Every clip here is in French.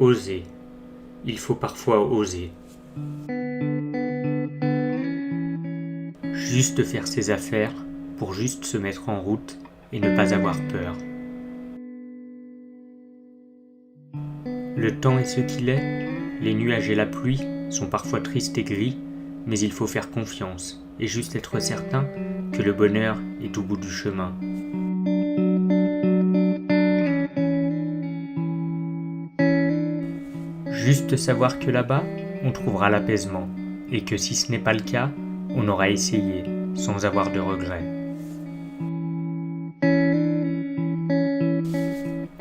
Oser. Il faut parfois oser. Juste faire ses affaires pour juste se mettre en route et ne pas avoir peur. Le temps est ce qu'il est, les nuages et la pluie sont parfois tristes et gris, mais il faut faire confiance et juste être certain que le bonheur est au bout du chemin. Juste savoir que là-bas, on trouvera l'apaisement, et que si ce n'est pas le cas, on aura essayé, sans avoir de regrets.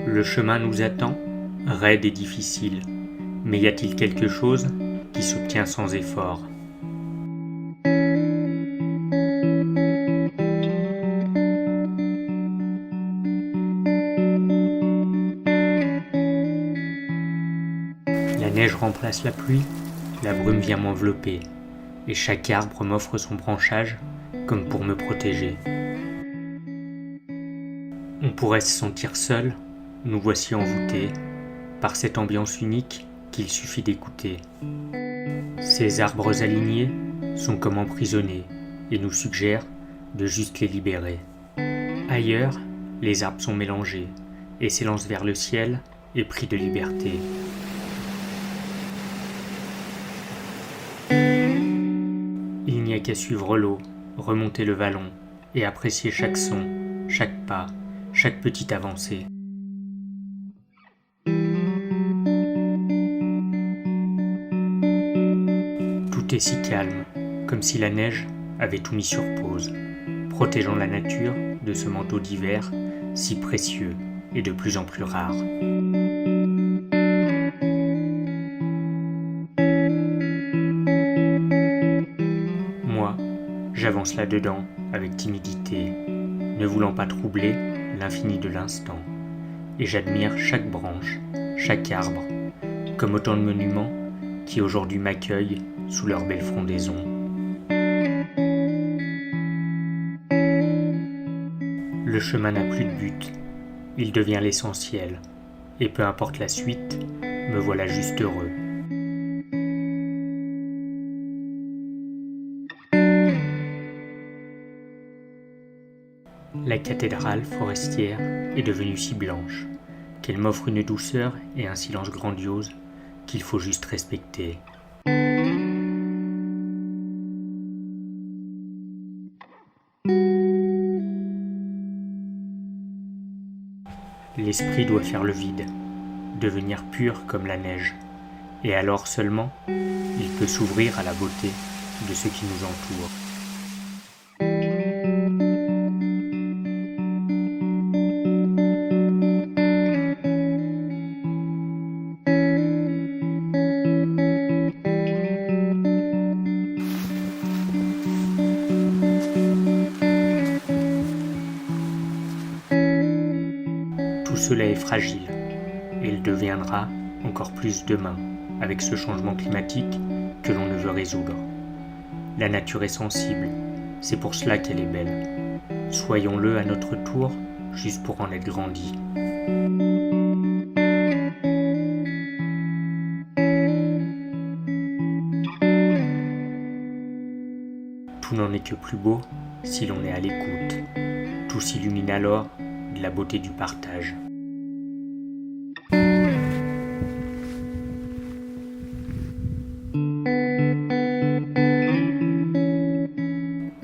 Le chemin nous attend, raide et difficile, mais y a-t-il quelque chose qui s'obtient sans effort ? La neige remplace la pluie, la brume vient m'envelopper, et chaque arbre m'offre son branchage comme pour me protéger. On pourrait se sentir seul, nous voici envoûtés par cette ambiance unique qu'il suffit d'écouter. Ces arbres alignés sont comme emprisonnés et nous suggèrent de juste les libérer. Ailleurs, les arbres sont mélangés et s'élancent vers le ciel épris de liberté. Il n'y a qu'à suivre l'eau, remonter le vallon et apprécier chaque son, chaque pas, chaque petite avancée. Tout est si calme, comme si la neige avait tout mis sur pause, protégeant la nature de ce manteau d'hiver si précieux et de plus en plus rare. Moi, j'avance là-dedans avec timidité, ne voulant pas troubler l'infini de l'instant, et j'admire chaque branche, chaque arbre, comme autant de monuments qui aujourd'hui m'accueillent sous leur belle frondaison. Le chemin n'a plus de but, il devient l'essentiel, et peu importe la suite, me voilà juste heureux. La cathédrale forestière est devenue si blanche qu'elle m'offre une douceur et un silence grandiose qu'il faut juste respecter. L'esprit doit faire le vide, devenir pur comme la neige, et alors seulement il peut s'ouvrir à la beauté de ce qui nous entoure. Tout cela est fragile, et il deviendra encore plus demain, avec ce changement climatique que l'on ne veut résoudre. La nature est sensible, c'est pour cela qu'elle est belle. Soyons-le à notre tour, juste pour en être grandis. Tout n'en est que plus beau si l'on est à l'écoute. Tout s'illumine alors de la beauté du partage.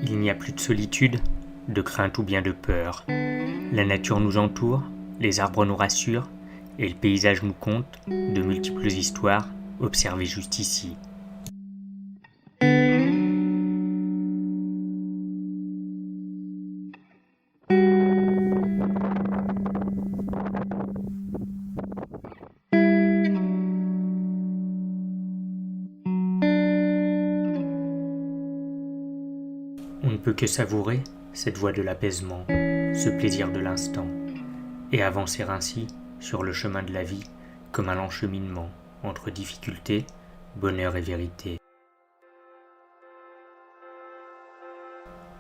Il n'y a plus de solitude, de crainte ou bien de peur. La nature nous entoure, les arbres nous rassurent, et le paysage nous conte de multiples histoires observées juste ici. On ne peut que savourer cette voie de l'apaisement, ce plaisir de l'instant, et avancer ainsi sur le chemin de la vie comme un lent cheminement entre difficulté, bonheur et vérité.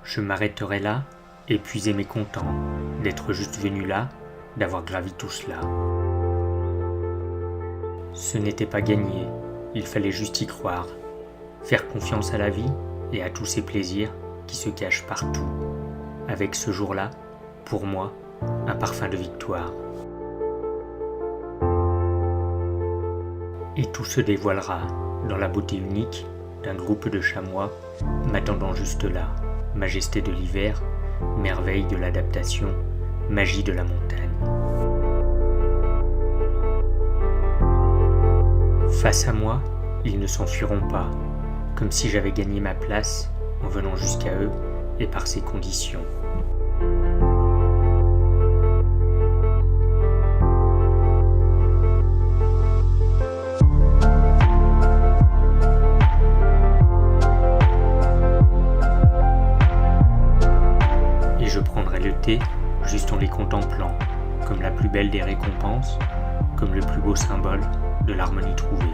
Je m'arrêterai là, épuisé mais content d'être juste venu là, d'avoir gravi tout cela. Ce n'était pas gagné, il fallait juste y croire, faire confiance à la vie et à tous ses plaisirs qui se cachent partout. Avec ce jour-là, pour moi, un parfum de victoire. Et tout se dévoilera dans la beauté unique d'un groupe de chamois m'attendant juste là, majesté de l'hiver, merveille de l'adaptation, magie de la montagne. Face à moi, ils ne s'enfuiront pas, comme si j'avais gagné ma place en venant jusqu'à eux et par ces conditions. Et je prendrai le thé juste en les contemplant, comme la plus belle des récompenses, comme le plus beau symbole de l'harmonie trouvée.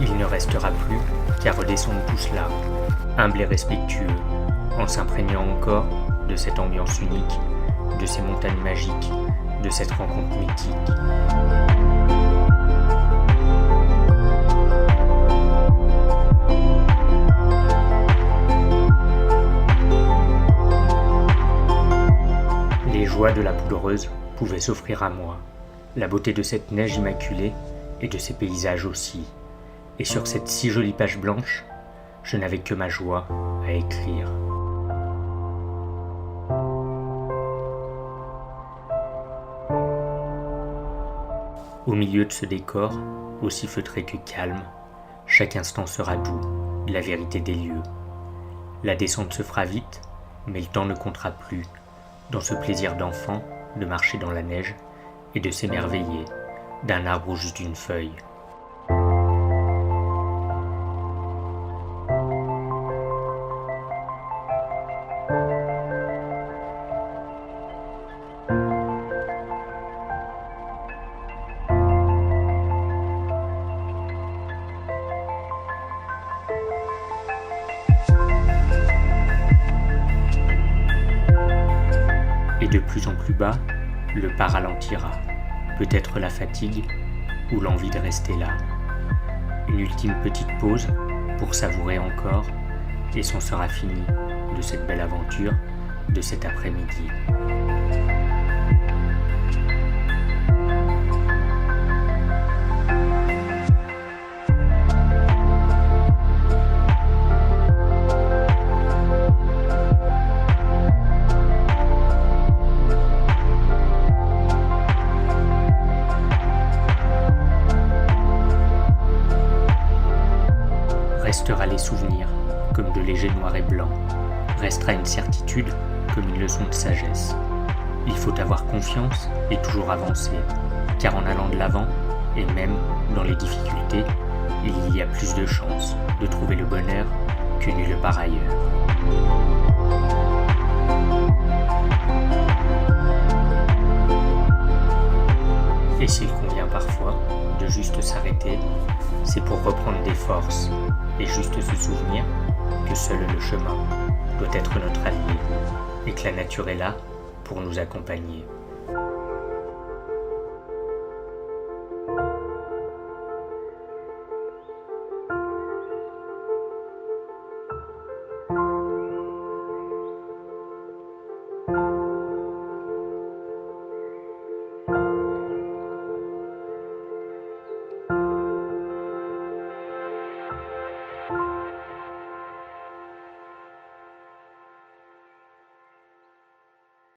Il ne restera plus qu'à redescendre tout cela, humble et respectueux, en s'imprégnant encore de cette ambiance unique, de ces montagnes magiques, de cette rencontre mythique. Les joies de la poudreuse pouvaient s'offrir à moi, la beauté de cette neige immaculée et de ces paysages aussi. Et sur cette si jolie page blanche, je n'avais que ma joie à écrire. Au milieu de ce décor, aussi feutré que calme, chaque instant sera doux, la vérité des lieux. La descente se fera vite, mais le temps ne comptera plus, dans ce plaisir d'enfant de marcher dans la neige et de s'émerveiller d'un arbre ou juste d'une feuille. Et de plus en plus bas, le pas ralentira, peut-être la fatigue ou l'envie de rester là. Une ultime petite pause pour savourer encore, et c'en sera fini de cette belle aventure de cet après-midi. Restera les souvenirs, comme de légers noirs et blancs. Restera une certitude, comme une leçon de sagesse. Il faut avoir confiance et toujours avancer, car en allant de l'avant, et même dans les difficultés, il y a plus de chances de trouver le bonheur que nulle part ailleurs. Et s'il convient parfois de juste s'arrêter, c'est pour reprendre des forces et juste se souvenir que seul le chemin doit être notre allié et que la nature est là pour nous accompagner.